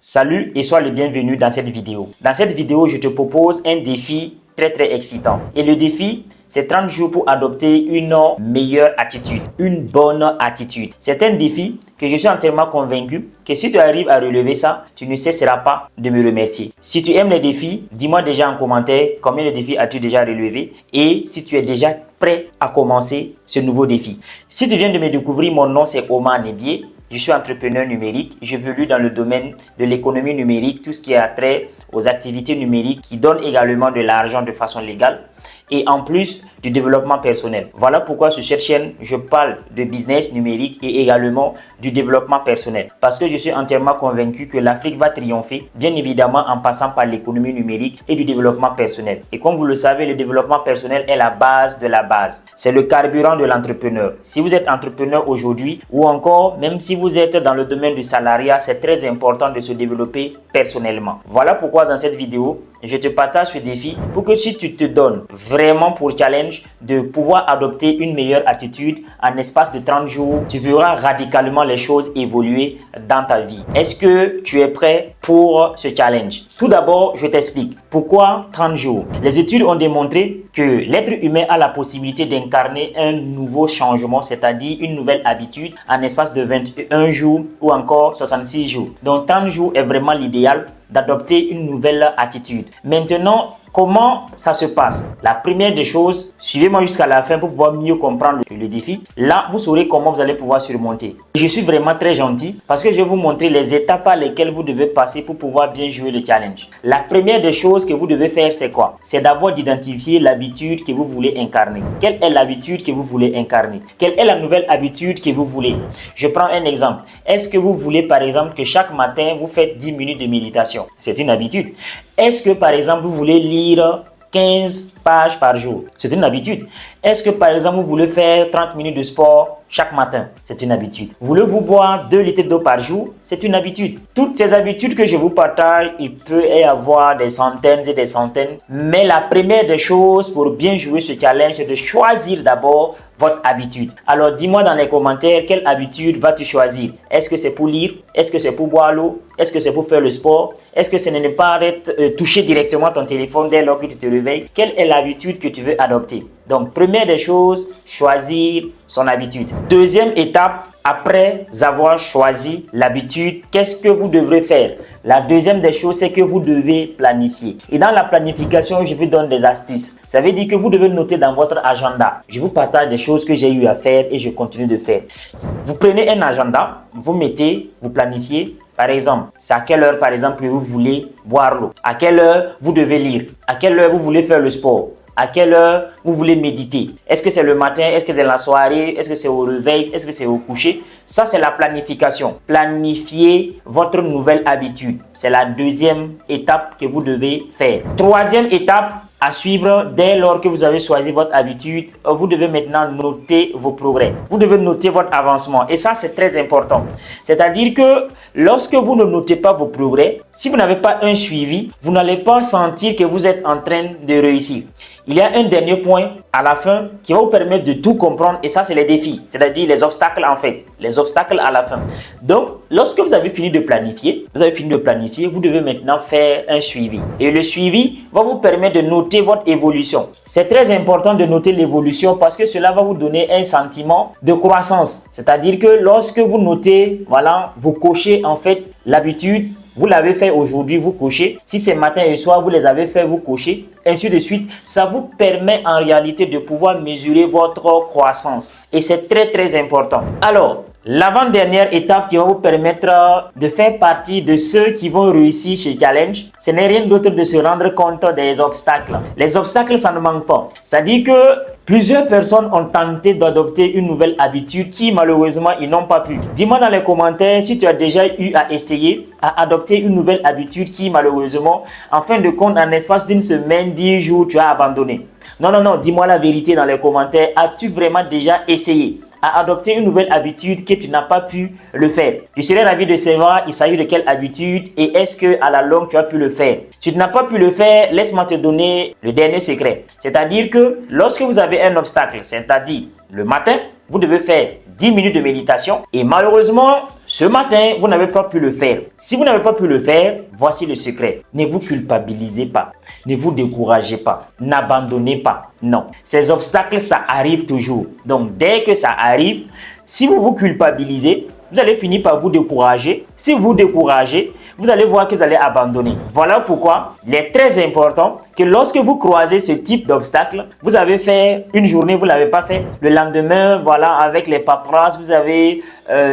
Salut et sois le bienvenu dans cette vidéo. Dans cette vidéo, je te propose un défi très excitant. Et le défi, c'est 30 jours pour adopter une meilleure attitude, une bonne attitude. C'est un défi que je suis entièrement convaincu que si tu arrives à relever ça, tu ne cesseras pas de me remercier. Si tu aimes les défis, dis-moi déjà en commentaire combien de défis as-tu déjà relevé et si tu es déjà prêt à commencer ce nouveau défi. Si tu viens de me découvrir, mon nom c'est Omar Ndié. Je suis entrepreneur numérique, j'évolue dans le domaine de l'économie numérique, tout ce qui a trait aux activités numériques qui donnent également de l'argent de façon légale et en plus du développement personnel. Voilà pourquoi sur cette chaîne, je parle de business numérique et également du développement personnel. Parce que je suis entièrement convaincu que l'Afrique va triompher, bien évidemment en passant par l'économie numérique et du développement personnel. Et comme vous le savez, le développement personnel est la base de la base. C'est le carburant de l'entrepreneur. Si vous êtes entrepreneur aujourd'hui ou encore même si vous êtes dans le domaine du salariat, c'est très important de se développer personnellement. Voilà pourquoi dans cette vidéo, je te partage ce défi pour que si tu te donnes vraiment pour challenge de pouvoir adopter une meilleure attitude en espace de 30 jours, tu verras radicalement les choses évoluer dans ta vie. Est-ce que tu es prêt pour ce challenge? Tout d'abord, je t'explique. Pourquoi 30 jours? Les études ont démontré que l'être humain a la possibilité d'incarner un nouveau changement, c'est-à-dire une nouvelle habitude en espace de 21 jours ou encore 66 jours. Donc 30 jours est vraiment l'idéal d'adopter une nouvelle attitude. Maintenant, comment ça se passe? La première des choses, suivez-moi jusqu'à la fin pour pouvoir mieux comprendre le défi. Là, vous saurez comment vous allez pouvoir surmonter. Je suis vraiment très gentil parce que je vais vous montrer les étapes par lesquelles vous devez passer pour pouvoir bien jouer le challenge. La première des choses que vous devez faire, c'est quoi? C'est d'abord d'identifier l'habitude que vous voulez incarner. Quelle est l'habitude que vous voulez incarner? Quelle est la nouvelle habitude que vous voulez? Je prends un exemple. Est-ce que vous voulez par exemple que chaque matin, vous faites 10 minutes de méditation? C'est une habitude. Est-ce que par exemple, vous voulez lire 15 pages par jour? C'est une habitude. Est-ce que par exemple, vous voulez faire 30 minutes de sport chaque matin? C'est une habitude. Voulez-vous boire 2 litres d'eau par jour? C'est une habitude. Toutes ces habitudes que je vous partage, il peut y avoir des centaines et des centaines. Mais la première des choses pour bien jouer ce challenge, c'est de choisir d'abord votre habitude. Alors, dis-moi dans les commentaires, quelle habitude vas-tu choisir? Est-ce que c'est pour lire? Est-ce que c'est pour boire l'eau? Est-ce que c'est pour faire le sport? Est-ce que ce n'est pas toucher directement ton téléphone dès lors que tu te réveilles? Quelle est l'habitude que tu veux adopter? Donc, première des choses, choisir son habitude. Deuxième étape, après avoir choisi l'habitude, qu'est-ce que vous devrez faire? La deuxième des choses, c'est que vous devez planifier. Et dans la planification, je vous donne des astuces. Ça veut dire que vous devez noter dans votre agenda. Je vous partage des choses que j'ai eu à faire et je continue de faire. Vous prenez un agenda, vous mettez, vous planifiez. Par exemple, c'est à quelle heure, par exemple, vous voulez boire l'eau? À quelle heure vous devez lire? À quelle heure vous voulez faire le sport? À quelle heure vous voulez méditer? Est-ce que c'est le matin? Est-ce que c'est la soirée? Est-ce que c'est au réveil? Est-ce que c'est au coucher? Ça, c'est la planification. Planifiez votre nouvelle habitude. C'est la deuxième étape que vous devez faire. Troisième étape à suivre, dès lors que vous avez choisi votre habitude, vous devez maintenant noter vos progrès. Vous devez noter votre avancement. Et ça, c'est très important. C'est-à-dire que lorsque vous ne notez pas vos progrès, si vous n'avez pas un suivi, vous n'allez pas sentir que vous êtes en train de réussir. Il y a un dernier point à la fin qui va vous permettre de tout comprendre et ça, c'est les défis, c'est-à-dire les obstacles en fait, les obstacles à la fin. Donc, lorsque vous avez fini de planifier, vous devez maintenant faire un suivi. Et le suivi va vous permettre de noter votre évolution. C'est très important de noter l'évolution parce que cela va vous donner un sentiment de croissance. C'est-à-dire que lorsque vous notez, voilà, vous cochez en fait l'habitude. Vous l'avez fait aujourd'hui, vous cochez. Si c'est matin et soir, vous les avez fait, vous cochez. Ainsi de suite. Ça vous permet en réalité de pouvoir mesurer votre croissance. Et c'est très important. Alors, l'avant-dernière étape qui va vous permettre de faire partie de ceux qui vont réussir ce challenge, ce n'est rien d'autre de se rendre compte des obstacles. Les obstacles, ça ne manque pas. Ça dit que plusieurs personnes ont tenté d'adopter une nouvelle habitude qui malheureusement ils n'ont pas pu. Dis-moi dans les commentaires si tu as déjà eu à essayer à adopter une nouvelle habitude qui malheureusement, en fin de compte, en espace d'une semaine, 10 jours, tu as abandonné. Non, dis-moi la vérité dans les commentaires. As-tu vraiment déjà essayé à adopter une nouvelle habitude que tu n'as pas pu le faire? Je serais ravi de savoir il s'agit de quelle habitude et est-ce que à la longue tu as pu le faire. Si tu n'as pas pu le faire, laisse-moi te donner le dernier secret. C'est-à-dire que lorsque vous avez un obstacle, c'est-à-dire le matin, vous devez faire 10 minutes de méditation et malheureusement, Ce matin, vous n'avez pas pu le faire. Si vous n'avez pas pu le faire, voici le secret. Ne vous culpabilisez pas. Ne vous découragez pas. N'abandonnez pas. Non. Ces obstacles, ça arrive toujours. Donc, dès que ça arrive, si vous vous culpabilisez, vous allez finir par vous décourager. Si vous vous découragez, vous allez voir que vous allez abandonner. Voilà pourquoi il est très important que lorsque vous croisez ce type d'obstacle, vous avez fait une journée, vous ne l'avez pas fait. Le lendemain, voilà, avec les paperasses, vous avez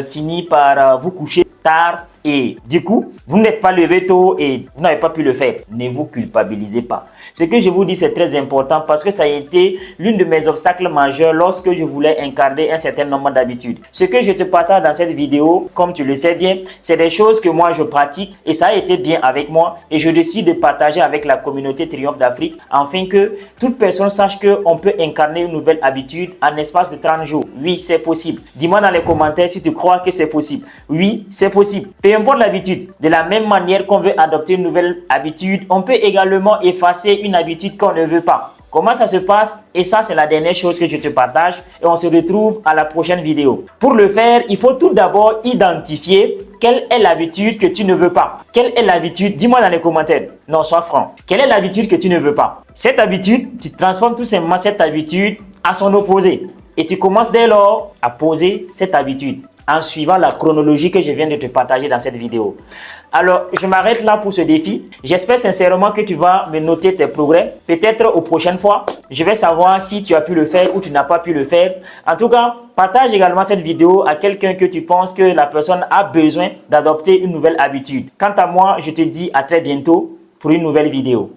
fini par vous coucher tard et du coup, vous n'êtes pas levé tôt et vous n'avez pas pu le faire. Ne vous culpabilisez pas. Ce que je vous dis, c'est très important parce que ça a été l'une de mes obstacles majeurs lorsque je voulais incarner un certain nombre d'habitudes. Ce que je te partage dans cette vidéo, comme tu le sais bien, c'est des choses que moi je pratique et ça a été bien avec moi et je décide de partager avec la communauté Triomphe d'Afrique afin que toute personne sache qu'on peut incarner une nouvelle habitude en espace de 30 jours. Oui, c'est possible. Dis-moi dans les commentaires si tu crois que c'est possible. Oui, c'est possible. Peu importe l'habitude, de la même manière qu'on veut adopter une nouvelle habitude, on peut également effacer une habitude qu'on ne veut pas. Comment ça se passe? Et ça, c'est la dernière chose que je te partage et on se retrouve à la prochaine vidéo. Pour le faire, il faut tout d'abord identifier quelle est l'habitude que tu ne veux pas. Quelle est l'habitude? Dis-moi dans les commentaires. Non, sois franc. Quelle est l'habitude que tu ne veux pas? Cette habitude, tu transformes tout simplement cette habitude à son opposé. Et tu commences dès lors à poser cette habitude en suivant la chronologie que je viens de te partager dans cette vidéo. Alors, je m'arrête là pour ce défi. J'espère sincèrement que tu vas me noter tes progrès. Peut-être aux prochaines fois, je vais savoir si tu as pu le faire ou tu n'as pas pu le faire. En tout cas, partage également cette vidéo à quelqu'un que tu penses que la personne a besoin d'adopter une nouvelle habitude. Quant à moi, je te dis à très bientôt pour une nouvelle vidéo.